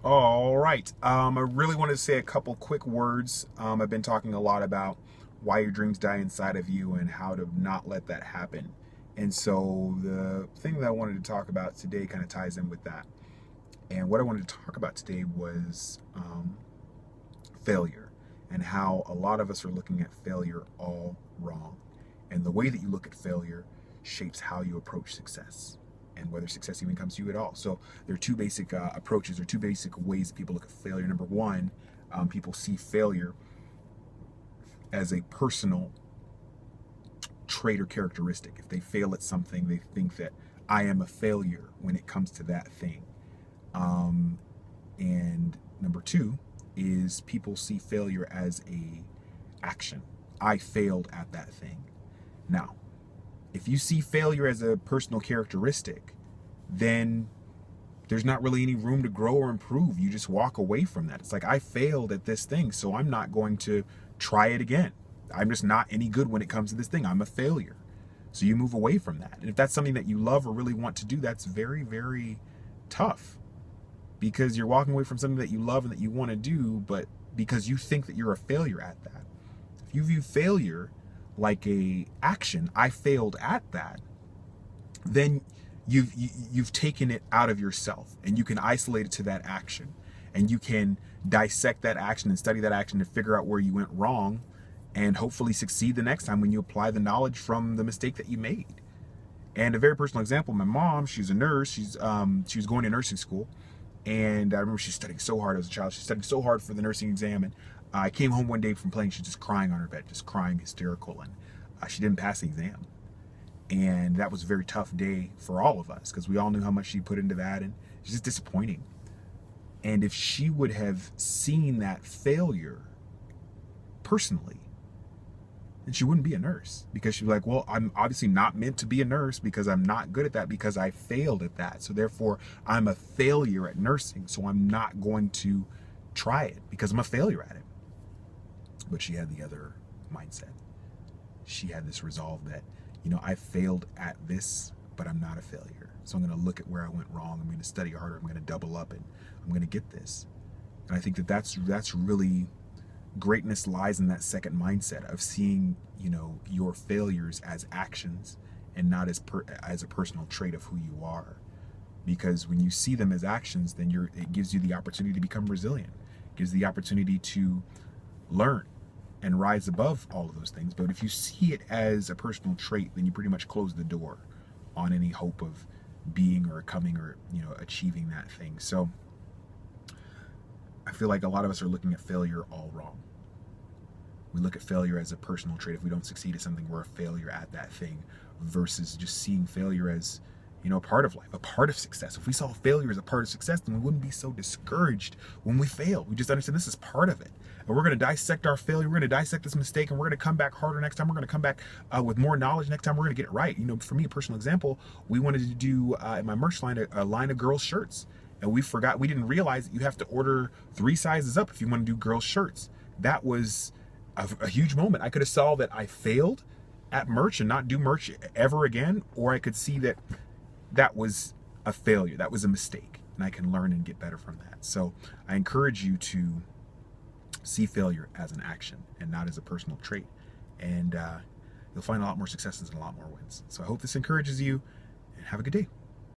All right. I really wanted to say a couple quick words. I've been talking a lot about why your dreams die inside of you and how to not let that happen. And so the thing that I wanted to talk about today kind of ties in with that. And what I wanted to talk about today was failure and how a lot of us are looking at failure all wrong. And the way that you look at failure shapes how you approach success and whether success even comes to you at all. So there are two basic approaches or two basic ways that people look at failure. Number one, people see failure as a personal trait or characteristic. If they fail at something, they think that I am a failure when it comes to that thing. And number two is people see failure as a action. I failed at that thing. Now, if you see failure as a personal characteristic, then there's not really any room to grow or improve. You just walk away from that. It's like, I failed at this thing, so I'm not going to try it again. I'm just not any good when it comes to this thing. I'm a failure. So you move away from that. And if that's something that you love or really want to do, that's very, very tough because you're walking away from something that you love and that you want to do, but because you think that you're a failure at that. If you view failure like a action, I failed at that, then you've taken it out of yourself and you can isolate it to that action and you can dissect that action and study that action to figure out where you went wrong and hopefully succeed the next time when you apply the knowledge from the mistake that you made. And a very personal example, my mom, she's a nurse. She was going to nursing school, and I remember she studied so hard as a child. She studied so hard for the nursing exam, and I came home one day from playing. She's just crying on her bed, just crying, hysterical, and she didn't pass the exam. And that was a very tough day for all of us because we all knew how much she put into that, and it's just disappointing. And if she would have seen that failure personally, then she wouldn't be a nurse because she'd be like, well, I'm obviously not meant to be a nurse because I'm not good at that because I failed at that. So therefore, I'm a failure at nursing. So I'm not going to try it because I'm a failure at it. But she had the other mindset. She had this resolve that, I failed at this, but I'm not a failure. So I'm going to look at where I went wrong. I'm going to study harder. I'm going to double up and I'm going to get this. And I think that that's really greatness lies in that second mindset of seeing, your failures as actions and not as a personal trait of who you are. Because when you see them as actions, then it gives you the opportunity to become resilient. It gives the opportunity to learn and rise above all of those things. But if you see it as a personal trait, then you pretty much close the door on any hope of being or coming or, achieving that thing. So I feel like a lot of us are looking at failure all wrong. We look at failure as a personal trait. If we don't succeed at something, we're a failure at that thing versus just seeing failure as, a part of life, a part of success. If we saw failure as a part of success, then we wouldn't be so discouraged when we fail. We just understand this is part of it. And we're going to dissect our failure. We're going to dissect this mistake and we're going to come back harder next time. We're going to come back with more knowledge next time. We're going to get it right. For me, a personal example, we wanted to do in my merch line a line of girls' shirts. And we didn't realize that you have to order 3 sizes up if you want to do girls' shirts. That was a huge moment. I could have saw that I failed at merch and not do merch ever again, or I could see that that was a failure, that was a mistake, and I can learn and get better from that. So I encourage you to see failure as an action and not as a personal trait, and you'll find a lot more successes and a lot more wins. So I hope this encourages you, and have a good day.